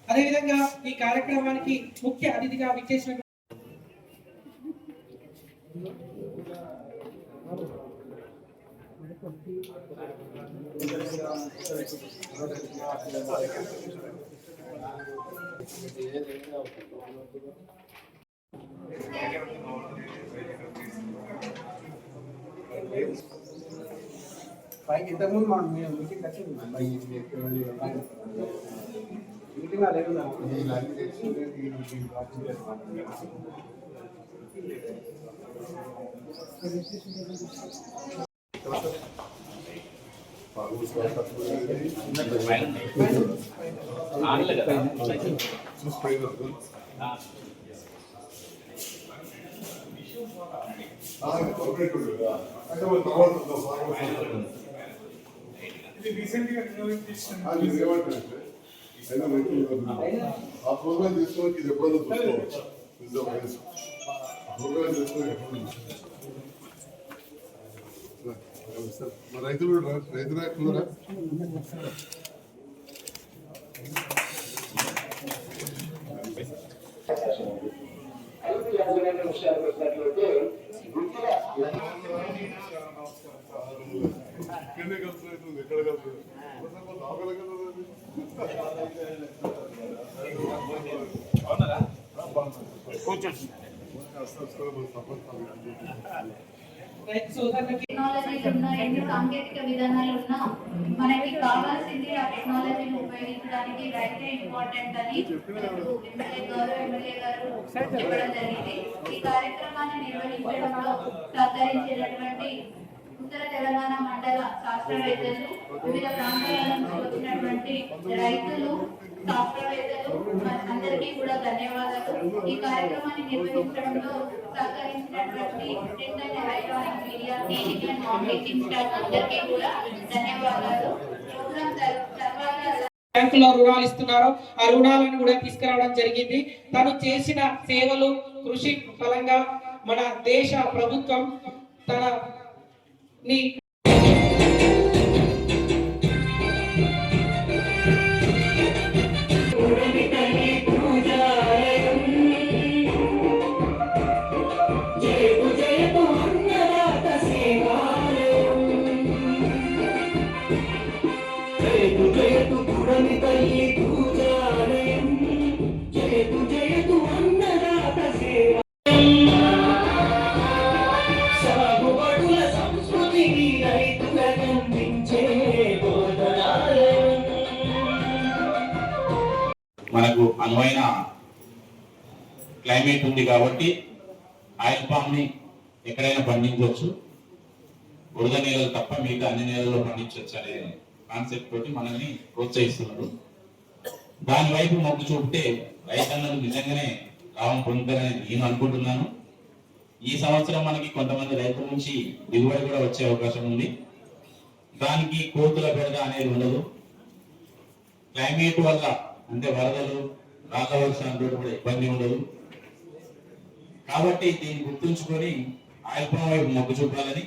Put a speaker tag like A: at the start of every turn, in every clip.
A: అదేవిధంగా ఈ కార్యక్రమానికి ముఖ్య అతిథిగా విచ్చేసిన
B: పైకి ఇంతకుముందు మనం మీటింగ్ వచ్చింది మీటింగ్ లేదు
C: ఆ ప్రోగ్రామ్ తీసుకోవడానికి ఇది ఎప్పుడైనా చూసుకోవచ్చు. ప్రోగ్రామ్ చేసుకోవడానికి రైతులు నాయకులురా ఇక్కడనే కలుసు ఎక్కడ కలుసు
D: టెక్నాలజీలు ఉన్నా ఎన్ని సాంకేతిక విధానాలు ఉన్నా మనకి కావాల్సింది ఆ టెక్నాలజీని ఉపయోగించడానికి రైతే ఇంపార్టెంట్ అని ఎమ్మెల్యే గారు చెప్పడం జరిగింది. ఈ కార్యక్రమాన్ని నిర్వహించడంలో సహకరించేటటువంటి ఉత్తర తెలంగాణ మండల శాస్త్రవేత్తలు, వివిధ ప్రాంతాల నుంచి వచ్చినటువంటి రైతులు, శాస్త్రవేత్తలు అందరికీ కూడా ధన్యవాదాలు. ఈ కార్యక్రమాన్ని నిర్వహించడంలో సహకరించినటువంటి print and electronic media teaching and non teaching staff అందరికీ కూడా ధన్యవాదాలు. ప్రోగ్రామ్ తర్వాత
A: బ్యాంకులో రుణాలు ఇస్తున్నారు, ఆ రుణాలను కూడా తీసుకురావడం జరిగింది. తను చేసిన సేవలు కృషి ఫలంగా మన దేశ ప్రభుత్వం తనని
E: మనకు అనువైన క్లైమేట్ ఉంది కాబట్టి ఆయిల్ పామ్ ని ఎక్కడైనా పండించవచ్చు. బురద నేలలు తప్ప మిగతా అన్ని నేలల్లో పండించవచ్చు అనే కాన్సెప్ట్ తోటి మనల్ని ప్రోత్సహిస్తున్నారు. దాని వైపు మొగ్గు చూపితే రైతన్నలు నిజంగానే లాభం పొందుతారని నేను అనుకుంటున్నాను. ఈ సంవత్సరం మనకి కొంతమంది రైతుల నుంచి దిగుబడి కూడా వచ్చే అవకాశం ఉంది. దానికి కోతుల బెడద అనేది ఉండదు. క్లైమేట్ వల్ల అంటే వరదలు రాకవలసిన కూడా ఇబ్బంది ఉండదు. కాబట్టి దీన్ని గుర్తుంచుకొని ఆయిల్ పామ్ వైపు మొగ్గు చూపాలని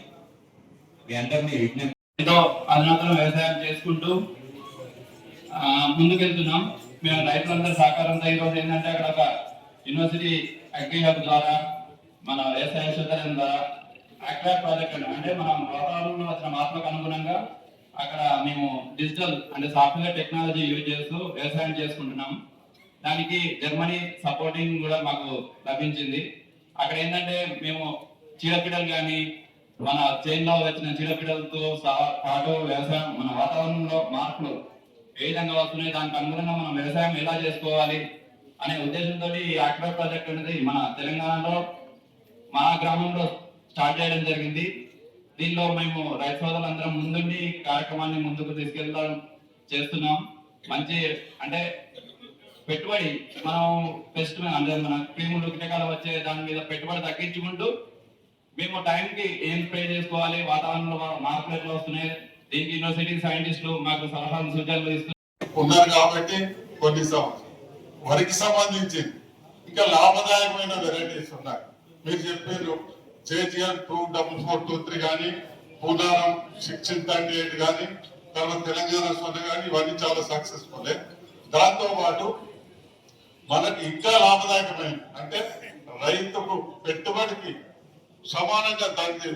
E: మీ అందరినీ విజ్ఞప్తి.
F: అధునాతన వ్యవసాయం చేసుకుంటూ ముందుకెళ్తున్నాం. మేము రైతులందరూ సహకారంతో ఈరోజు ఏంటంటే అక్కడ ఒక యూనివర్సిటీ అగ్రి హబ్ ద్వారా మన వ్యవసాయ విశ్వవిద్యాలయం ద్వారా అక్వార్ ప్రాజెక్ట్ అంటే మనం వాతావరణంలో వచ్చిన మార్పులకు అనుగుణంగా అక్కడ మేము డిజిటల్ అంటే సాఫ్ట్వేర్ టెక్నాలజీ యూజ్ చేస్తూ వ్యవసాయం చేసుకుంటున్నాం. దానికి జర్మనీ సపోర్టింగ్ కూడా మాకు లభించింది. అక్కడ ఏంటంటే మేము చీడపీడలు కానీ మన చేన్లో వచ్చిన చీడపీడలతో పాటు వ్యవసాయం మన వాతావరణంలో మార్పులు ఏ విధంగా వస్తున్నాయి, దానికి అనుగుణంగా మనం వ్యవసాయం ఎలా చేసుకోవాలి అనే ఉద్దేశంతో ఈ అక్వార్ ప్రాజెక్ట్ అనేది మన తెలంగాణలో మా గ్రామంలో స్టార్ట్ చేయడం జరిగింది. దీనిలో మేము రైతు సోదరులందరం ముందుండి కార్యక్రమాన్ని ముందుకు తీసుకెళ్తాం చేస్తున్నాం. మంచి అంటే పెట్టుబడి మనం పెస్ట్ అంటే మన క్రిములు కీటకాలు వచ్చే దాని మీద పెట్టుబడి తగ్గించుకుంటూ మేము టైంకి ఏం స్ప్రే చేసుకోవాలి, వాతావరణంలో మార్పులు ఎట్లా వస్తున్నాయి, దీనికి యూనివర్సిటీ సైంటిస్టులు మాకు సలహాలు సూచనలు
C: ఇస్తున్నారు. కాబట్టి కొన్ని వరికి సంబంధించి ఇంకా లాభదాయకమైన వెరైటీస్ ఉన్నాయి. మీరు చెప్పారు JGL 24423 కానీ, పూనారం 1638 కానీ, తర్వాత తెలంగాణ సొంత కానీ, ఇవన్నీ చాలా సక్సెస్ఫుల్. దాంతో పాటు మనకి ఇంకా లాభదాయకమైంది. అంటే రైతుకు పెట్టుబడికి సమానంగా దానికి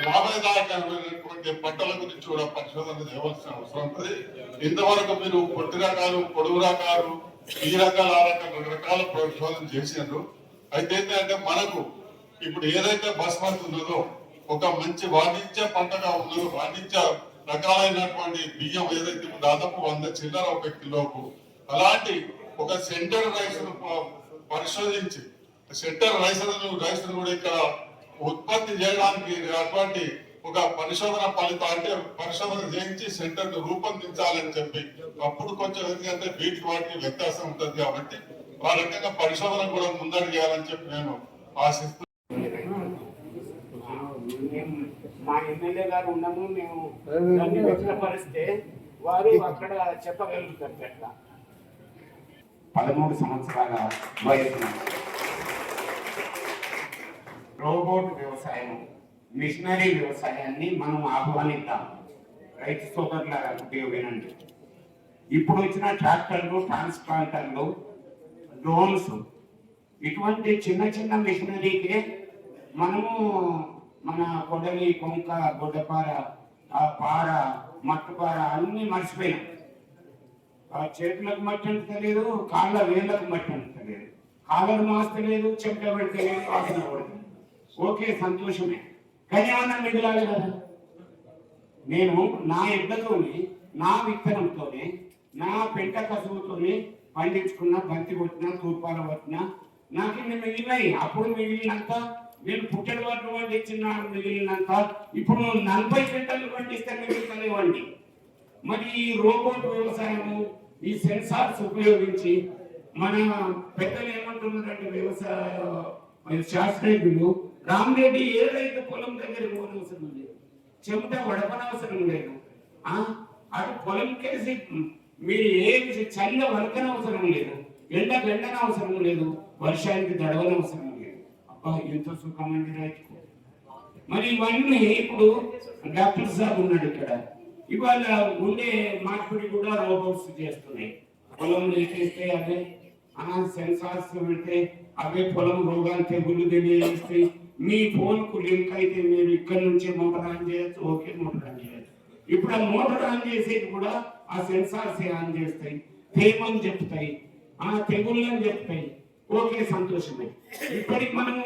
C: లాభదాయకమైనటువంటి పంటల గురించి కూడా పరిశోధన చేయవలసిన అవసరం ఉంటుంది. ఇంతవరకు మీరు పొట్టి రకాలు, పొడుగు రకాలు, ఈ రకాల ఆ రకాల రకాల పరిశోధన చేసినారు. అయితే ఏంటంటే మనకు ఇప్పుడు ఏదైతే బస్మతి ఉన్నదో ఒక మంచి వాణిజ్య పంటగా ఉన్నదో, వాణిజ్య రకాలైనటువంటి బియ్యం ఏదైతే దాదాపు 100 చిల్లర ఒక కిలోకు, అలాంటి ఒక సెంటర్ రైస్ పరిశోధించి సెంటర్ రైస్ కూడా ఇక్కడ ఉత్పత్తి చేయడానికి అటువంటి ఒక పరిశోధన ఫలితం అంటే పరిశోధన చేయించి సెంటర్ రూపొందించాలని చెప్పి అప్పుడు కొంచెం ఎందుకంటే వీటికి వాటికి వ్యత్యాసం ఉంటుంది కాబట్టి ఆ రకంగా పరిశోధన కూడా ముందడిగేయాలని చెప్పి నేను ఆశిస్తున్నాను.
G: మా ఎమ్మెల్యే గారు ఉన్నాము, మేము దాన్ని వ్యక్తపరిస్తే వారు అక్కడ చెప్పగలుగుతారు. చెట్ల 13 సంవత్సరాల వయసు రోబోట్ వ్యవసాయం, మిషనరీ వ్యవసాయాన్ని మనం ఆహ్వానిద్దాం. రైతు సోదరుల ఉపయోగేనండి. ఇప్పుడు వచ్చిన ట్రాక్టర్లు, ట్రాన్స్ప్లాంటర్లు, డ్రోన్స్, ఇటువంటి చిన్న చిన్న మిషనరీకే మనము మన కొడలి, కొంక, గొడ్డపార, పార, మట్టుపార అన్ని మర్చిపోయాం. చేతులకు మట్టి అంటలేదు, కాళ్ళ వేళ్ళకు మట్టి అంటలేదు, కాళ్ళను మాస్తలేదు, చెమట పెడతలేదు, వాసన పడుతుంది. ఓకే, సంతోషమే. కానీ ఏమన్నా మిగిలాలి కదా. నేను నా ఎడ్లతోని, నా విత్తనంతోనే, నా పెంట కసువుతోనే పండించుకున్న, బంతి కొట్టినా, తూర్పాల పట్టినా నాకు ఇన్ని మిగిలినాయి. అప్పుడు మిగిలినంత నేను పుట్టడి వాటిని పండించిన మిగిలినంత ఇప్పుడు 40 క్వింటాలు పండిస్తే మిగులుతలేవండి. మరి ఈ రోబోట్ వ్యవసాయము, ఈ సెన్సార్స్ ఉపయోగించి మన పెద్దలు ఏమంటున్నారంటే వ్యవసాయ శాస్త్రజ్ఞులు, రామరెడ్డి ఏ రైతు పొలం దగ్గర పోనవసరం లేదు, చెమట వడపనవసరం లేదు, అటు పొలం కేసి మీరు ఏ చల్ల వలకనవసరం లేదు, ఎండ గండనవసరం లేదు, వర్షానికి దడవనవసరం లేదు. అబ్బా, ఎంతో సుఖమండి రైతుకు. మరి ఇవన్నీ ఇప్పుడు డాక్టర్ సాబ్ ఉన్నాడు ఇక్కడ, ఇవాళ ఉండే మార్పిడి కూడా రోబోట్స్ చేస్తున్నాయి. పొలం చేస్తే అదే సెన్సార్స్ పెడితే అవే పొలం రోగాలు, తెగులు తెలియజేస్తే మీ ఫోన్ కు లింక్ అయితే మీరు ఇక్కడ నుంచి మోటార్ ఆన్ చేయొచ్చు. ఓకే, మోటార్ ఆన్ చేయొచ్చు. ఇప్పుడు ఆ మోటార్ ఆన్ చేసేది కూడా ఆ సెన్సార్స్ ఆన్ చేస్తాయి, తేమని చెప్తాయి, తెగుళ్ళని చెప్తాయి. ఓకే, సంతోషమే. ఇప్పటికి మనం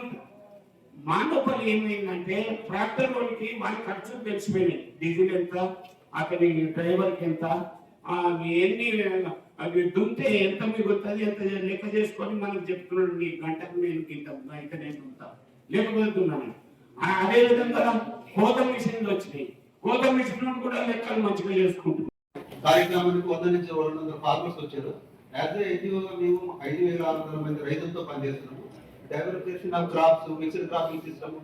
G: మానవ పని ఏమైందంటే ట్రాక్టర్ వాళ్ళకి వాళ్ళ ఖర్చులు తెలిసిపోయినాయి. డీజిల్ ఎంత, అతని డ్రైవర్కి ఎంత, ఎన్ని అవి దుంతే ఎంత మిగులుతుంది, ఎంత లెక్క చేసుకొని మనకు చెప్తున్నాడు, నీ గంటకు నేను ఇంత నేను ఉంటా లేకపోతున్నాను. అదేవిధంగా కోత మిషన్లు వచ్చినాయి, కోత మిషన్ కూడా లెక్కలు మంచిగా చేసుకుంటున్నాం.
B: కార్యక్రమానికి 100 నుంచి 200 ఫార్మర్స్ వచ్చారు. యాజ్ ఏ ఎన్జిఓగా మేము 5,600 మంది రైతులతో పనిచేస్తున్నాము. Development of crops, mixed cropping system,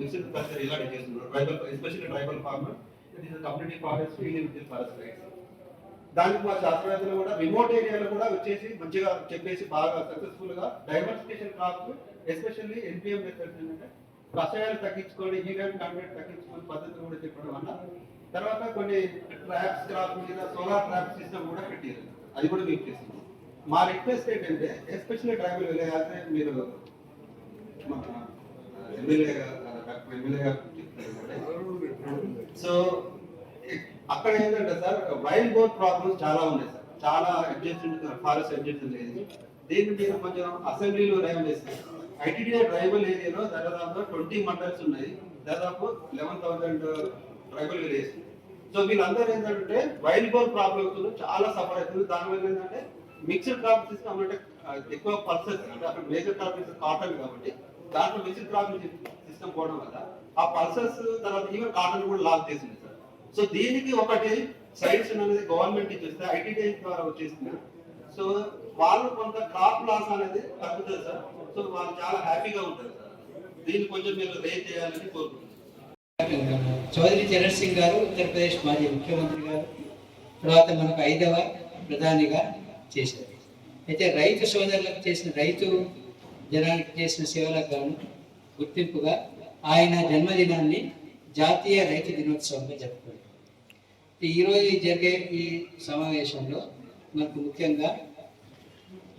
B: mixed culture ఇలాంటి చేస్తున్నారు. Tribal, especially tribal farmer, it is community forest, forest rights. దానికి మా శాస్త్రవేత్తలు కూడా రిమోట్ ఏరియాలో కూడా వచ్చేసి మంచిగా చెప్పేసి బాగా సక్సెస్ఫుల్ గా diversification crops, especially NPM methods ఏంటంటే రసాయనాలు తగ్గించుకొని, హీరియల్ కంటెంట్ తగ్గించుకొని పద్ధతులు కూడా చెప్పడం వల్ల తర్వాత కొన్ని ట్రాప్స్, క్రాప్ మీద సోలార్ ట్రాప్ సిస్టమ్ కూడా పెట్టారు. అది కూడా మీకు చేస్తున్నాం. మా రిక్వెస్ట్ ఏంటంటే ఎస్పెషల్లీ ట్రైబల్ విలేజ్, అంటే మీరు ఎమ్మెల్యే గారు సో అక్కడ ఏంటంటే సార్ వైల్డ్ బోర్డ్ ప్రాబ్లమ్స్ చాలా ఉన్నాయి సార్. చాలా అడ్జస్ట్మెంట్, ఫారెస్ట్ అడ్జస్ట్మెంట్ లేదు. దీన్ని మీరు కొంచెం అసెంబ్లీలో రైవ్ చేస్తారు. ఐటీడీఏ ట్రైబల్ ఏరియాలో దాదాపు 20 మండల్స్ ఉన్నాయి, దాదాపు 11,000 ట్రైబల్ విలేజ్. సో వీళ్ళందరూ ఏంటంటే వైల్డ్ బోర్డ్ ప్రాబ్లమ్స్ చాలా సఫర్ అవుతుంది. దానివల్ల ఏంటంటే మిక్స్డ్ క్రాప్ సిస్టమ్ అంటే ఎక్కువ పల్సెస్, అంటే అక్కడ మేజర్ క్రాప్ కాటన్ కాబట్టి దాంట్లో మిక్స్డ్ క్రాప్ సిస్టమ్ పోవడం వల్ల ఆ పల్సెస్ తర్వాత ఈవెన్ కాటన్ కూడా లాస్ చేసింది సార్. సో దీనికి ఒకటి సైడ్స్ అనేది గవర్నమెంట్ ఇచ్చేస్తే ఐటీడీఐ ద్వారా వచ్చేస్తుంది. సో వాళ్ళు కొంత క్రాప్ లాస్ అనేది తగ్గుతుంది సార్. సో వాళ్ళు చాలా హ్యాపీగా ఉంటారు సార్. దీన్ని కొంచెం మీరు రేట్ చేయాలని కోరుకుంటున్నాను.
H: చౌదరి చరణ్ సింగ్ గారు ఉత్తరప్రదేశ్ మాజీ ముఖ్యమంత్రి గారు, తర్వాత మనకు 5వ ప్రధానిగా చేశారు. అయితే రైతు సోదరులకు చేసిన, రైతు జనానికి చేసిన సేవలకు గాను గుర్తింపుగా ఆయన జన్మదినాన్ని జాతీయ రైతు దినోత్సవంగా జరుపుకుంటారు. ఈరోజు జరిగే ఈ సమావేశంలో మనకు ముఖ్యంగా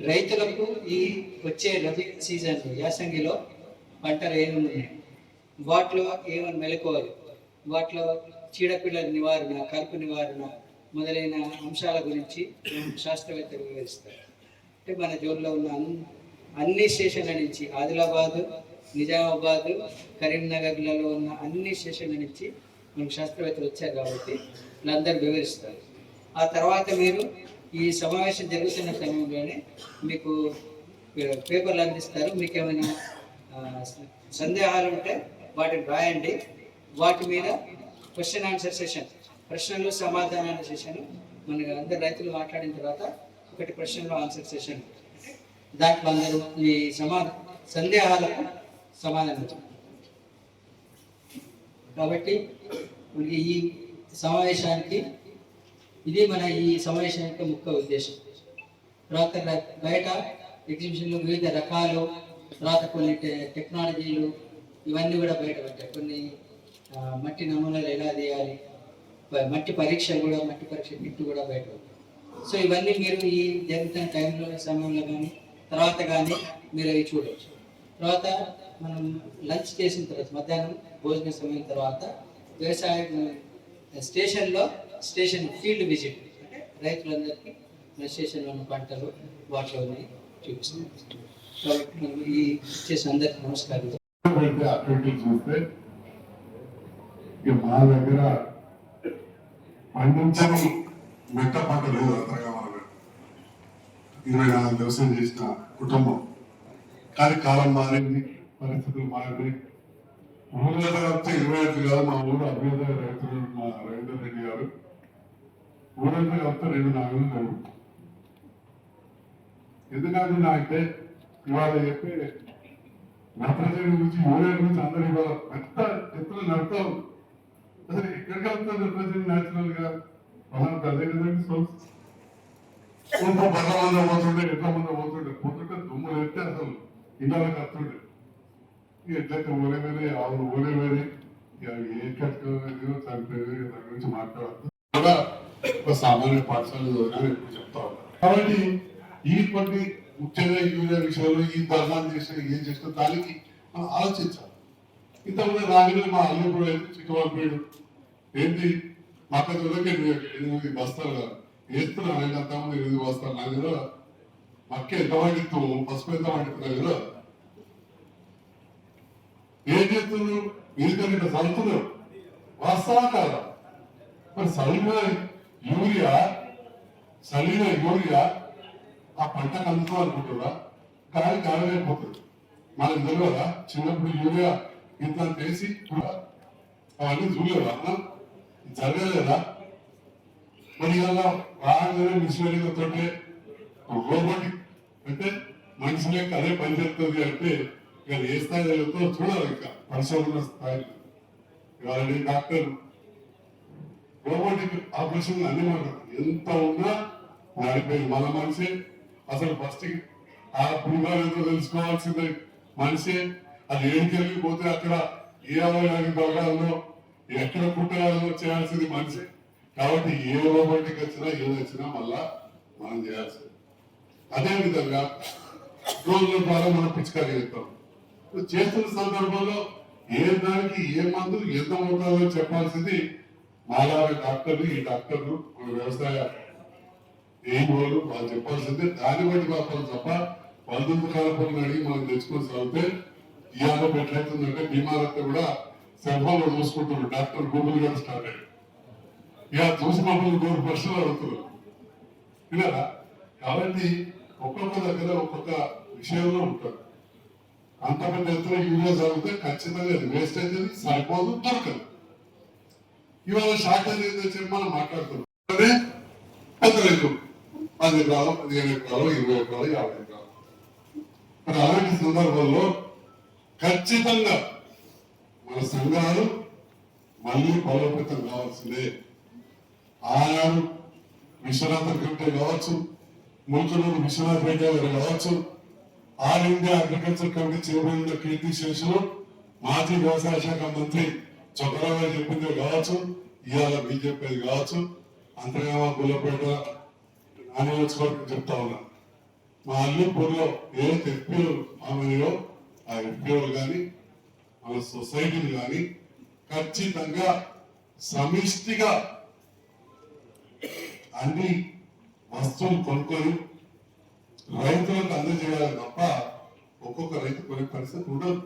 H: రైతులకు ఈ వచ్చే రబీ సీజన్ యాసంగిలో పంటలు ఏమి ఉన్నాయి, వాటిలో ఏమైనా మెలకువలు, వాటిలో చీడపీడల నివారణ, కలుపు నివారణ మొదలైన అంశాల గురించి శాస్త్రవేత్తలు వివరిస్తారు. అంటే మన జోన్లో ఉన్న అన్ని స్టేషన్ల నుంచి ఆదిలాబాదు, నిజామాబాద్, కరీంనగర్లలో ఉన్న అన్ని స్టేషన్ల నుంచి మనకు శాస్త్రవేత్తలు వచ్చారు కాబట్టి వీళ్ళందరూ వివరిస్తారు. ఆ తర్వాత మీరు ఈ సమావేశం జరుగుతున్న సమయంలోనే మీకు పేపర్లు అందిస్తారు. మీకు ఏమైనా సందేహాలు ఉంటే వాటిని రాయండి. వాటి మీద క్వశ్చన్ ఆన్సర్ సెషన్, ప్రశ్నలు సమాధానాల సెషన్, మన అందరు రైతులు మాట్లాడిన తర్వాత ఒకటి ప్రశ్నలు ఆన్సర్ సెషన్, దాంట్లో అందరూ ఈ సందేహాలకు సమాధానం చెప్పారు. కాబట్టి ఈ సమావేశానికి ఇది మన ఈ సమావేశం యొక్క ముఖ్య ఉద్దేశం. తర్వాత బయట ఎగ్జిబిషన్లు వివిధ రకాలు, తర్వాత కొన్ని టెక్నాలజీలు ఇవన్నీ కూడా బయట పెట్టాయి. కొన్ని మట్టి నమూనాలు ఎలా తీయాలి, మట్టి పరీక్షలు కూడా, మట్టి పరీక్ష కిట్ కూడా బయట పెట్టాయి. సో ఇవన్నీ మీరు ఈ జరుగుతున్న టైంలో సమయంలో కానీ తర్వాత కానీ మీరు అవి చూడవచ్చు. తర్వాత మనం లంచ్ చేసిన తర్వాత మధ్యాహ్నం భోజన సమయం తర్వాత వ్యవసాయ స్టేషన్లో స్టేషన్ ఫీల్డ్ విజిట్, అంటే రైతులందరికీ మన స్టేషన్లో ఉన్న పంటలు వాటిలో ఉన్నాయి చూపిస్తాం. కాబట్టి మనం ఈ చేసిన అందరికీ నమస్కారం.
C: చూస్తే మా దగ్గర పండించని మెట్ట పంట లేదు. అంతగా మనం 24 వ్యవసాయం చేసిన కుటుంబం, కానీ కాలం మారింది, పరిస్థితులు మారింది. ఊళ్ళో వస్తే 25 కాదు, మా ఊరు అభ్యుదయ రైతులు మా రవీందర్ రెడ్డి గారు ఊరంతా వస్తే 2 నాలుగు జరుగుతుంది. ఎందుకంటే నాకంటే ఇవాళ చెప్పే నత్రజని గురించి, యూరియా గురించి అందరూ ఇవాళ పెద్ద ఎత్తున నడతాం. అసలు ఎక్కడికి వెళ్తారు నత్రజని న్యాచురల్ గా? మనం అదే కదండి సోర్స్. కొంత బర్ర మంద పోతుండే, ఎట్ల మంద పోతుంటే దుమ్ము ఎత్తే అసలు ఇళ్ళకి వస్తుండే. ఎట్లయితే ఊరే వేరే, ఆవులు ఊరే వేరే, ఏ కట్టుకోలేదో చనిపోయేది, దాని గురించి మాట్లాడుతూ కూడా ఒక సామాన్య పాఠశాల ఎప్పుడు చెప్తా ఉంటారు. కాబట్టి ఈ కొన్ని ముఖ్యంగా యూరియా విషయంలో ఈ ధర్మాన్ని చేసిన ఏం చేసిన దానికి మనం ఆలోచించాలి. ఇంతకుముందు రాగిన మా అల్లుడు అయితే చిక్కవాళ్ళు ఏంటి మక్కజొన్నకి 8 బస్తాలు వేస్తున్నాం. అంతకుముందు 8 బస్తాలు నా దగ్గర మక్క ఎంత పండిస్తాము, పసుపు ఎంత పండిస్తున్నా కదా. ఏం చేస్తున్నారు మీరు? ఇట్లా చదువుతున్నారు, వాస్తవా కాదా? మరి చదివిన యూరియా ఆ పంటకు అందుతాం అనుకుంటున్నా, కానీ కాలమైపోతుంది. మనకు తెలియదా? చిన్నప్పుడు యూరియా ఇంత చేసి అవన్నీ చూడలేదా? జరగలేదా? మరి ఇలా రాగానే మిషనరీలతో రోబోటిక్ అంటే మనిషి లెక్క అదే పని చేస్తుంది అంటే ఇక ఏ స్థాయిలో చూడాలి. ఇంకా పరిశోధన స్థాయిలో ఇవాళ డాక్టర్ రోబోటిక్ ఆపరేషన్ అన్ని మాట్లాడు ఎంత ఉన్నా నడిపోయింది మన మనిషి. అసలు ఫస్ట్ ఆ పురుగాలేదో తెలుసుకోవాల్సిందే మనిషి. అది ఏడికి వెళ్ళిపోతే అక్కడ ఏ అవయవానికి దొరకాలో, ఎక్కడ పుట్టాలో చేయాల్సింది మనిషి. కాబట్టి ఏ రోబోటిక్ వచ్చినా ఏది వచ్చినా మళ్ళా మనం చేయాల్సింది. అదేవిధంగా రోజుల ద్వారా మనం పిచికారీ చేస్తాం. చేస్తున్న సందర్భంలో ఏ దానికి ఏ మందులు ఎంత మోతాదో చెప్పాల్సింది మాలాగా డాక్టర్లు, ఈ డాక్టర్లు, వ్యవసాయ ఏమోలు వాళ్ళు చెప్పాల్సిందే. దాన్ని బట్టి కాపాలి తప్ప 19 కాలపరులు అడిగి మనం తెచ్చుకొని చదివితే ఇవాళ ఎట్లయితుందంటే బీమారంతా కూడా సెల్ ఫోన్ లో చూసుకుంటున్నారు. డాక్టర్ గూగుల్ గారు స్టార్ట్ అయ్యారు. ఇక చూసి మమ్మల్ని 100 ప్రశ్నలు అడుగుతున్నారు విన్నారా. కాబట్టి ఒక్కొక్క దగ్గర ఒక్కొక్క విషయంలో ఉంటారు. అంత పెద్ద ఎత్తున యూరియా చదివితే ఖచ్చితంగా అది వేస్ట్ అవుతుంది, సరిపోదు, దొరకదు. ఇవాళ షార్టేజ్ ఏంటని చెప్పి మనం మాట్లాడుతున్నాం. అదే పెద్ద రైతు 10 ఎకరాలు, 15 ఎకరాలు, 20 ఎకరాలు, 50 ఎకరాలు. మరి అలాంటి సందర్భంలో ఖచ్చితంగా మన సంఘాలు మళ్ళీ బలోపేతం కావాల్సిందే. ఆనాడు విశ్వనాథ్ కమిటీ కావచ్చు, ముల్కనూరు విశ్వనాథ్ రెడ్డి గారు కావచ్చు, all India agriculture committee chairman కీర్తి శేషులు, మాజీ వ్యవసాయ శాఖ మంత్రి చొక్కరావు గారు చెప్పింది కావచ్చు, ఇవాళ మీరు చెప్పేది కావచ్చు, అంతర్గామ గుల్లపేట నియోజకవర్గం చెప్తా ఉన్నా. మా అల్లీపూర్లో ఏదైతే ఎఫ్పిఓలు మామూలుగా ఆ ఎఫ్పిఓలు కానీ మన సొసైటీలు కానీ ఖచ్చితంగా సమిష్టిగా అన్ని వస్తువులు కొనుక్కొని రైతులకు అందజేయాలి తప్ప ఒక్కొక్క రైతు కొనే పరిస్థితి ఉండదు.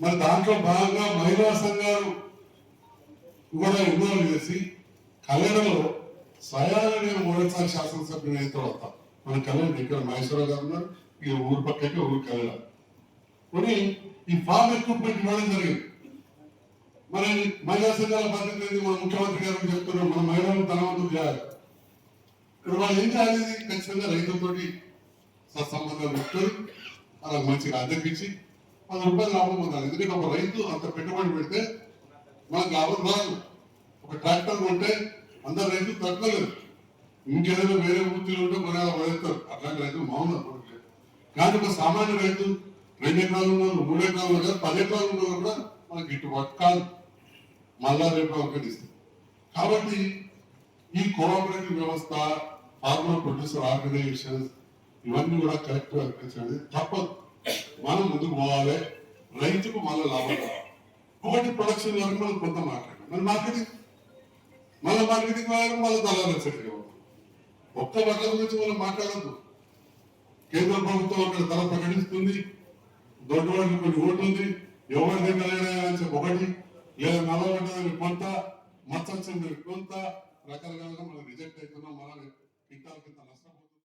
C: మరి దాంట్లో భాగంగా మహిళా సంఘాలు కూడా ఇన్వాల్వ్ చేసి కళ్యాణంలో స్వయాన్ని నేను మూడోసారి శాసనసభ్యుని అయితే వస్తా. మన కళ్యాణ్ ఇక్కడ మహేశ్వరరావు గారు ఉన్నారు, ఈ ఊరు పక్కకి ఊరు కళ్యాణ్ కొని ఈ ఫార్మ్ ఎక్విప్మెంట్ ఇవ్వడం జరిగింది. మరి మహిళా సంఘాల బాధ్యత ఏంది? మన ముఖ్యమంత్రి గారు చెప్తున్నారు, మన మహిళలు ధనవంతులు చేయాలి. ఇప్పుడు వాళ్ళు ఏం చేయాలి? ఖచ్చితంగా రైతులతోటి సత్సంబంధాలు పెట్టుకొని అలా మంచిగా అద్దెకిచ్చి 10 రూపాయలు లాభం పొందాలి. ఎందుకంటే ఒక రైతు అంత పెట్టుబడి పెడితే మనకు లాభం రాదు. ఒక ట్రాక్టర్ కొంటే అందరు రైతులు తట్టుకోలేదు. ఇంకేదైనా వేరే వృత్తులు ఉంటే కొనేలా పడేస్తారు. అట్లాంటి రైతులు మామూలు అనుకోవట్లేదు. కానీ ఒక సామాన్య రైతు 2 ఎకరాలు ఉన్న 3 ఎకరాలు ఉన్న 10 ఎకరాలు ఉన్న కూడా మనకి గిట్టుబాటు కాదు. మళ్ళా రేపు ఒకటిస్తుంది. కాబట్టి ఈ కోఆపరేటివ్ వ్యవస్థ, ఫార్మర్ ప్రొడ్యూసర్ ఆర్గనైజేషన్స్ ఇవన్నీ కూడా కరెక్ట్ గా అనిపించండి. తప్పదు, మనం ముందుకు పోవాలి. రైతుకు మళ్ళీ లాభం రావాలి. ఒకటి ప్రొడక్షన్ వరకు మనం కొంత మాట్లాడాలి. మన మార్కెటింగ్ మళ్ళీ మళ్ళీ దళాలు సెటిల్ ఒక్క బట్టల గురించి మనం మాట్లాడద్దు. కేంద్ర ప్రభుత్వం అక్కడ ధర ప్రకటిస్తుంది, దొడ్డవాడికి కొన్ని ఓట్లు ఉంది, ఎవరి దగ్గర అని చెప్పి ఒకటి, లేదా నల్లబడ్డది కొంత, మచ్చ వచ్చింది కొంత, రకరకాలుగా మనం రిజెక్ట్ అవుతున్నాం. మన కింటాల కింద నష్టపోతున్నాం.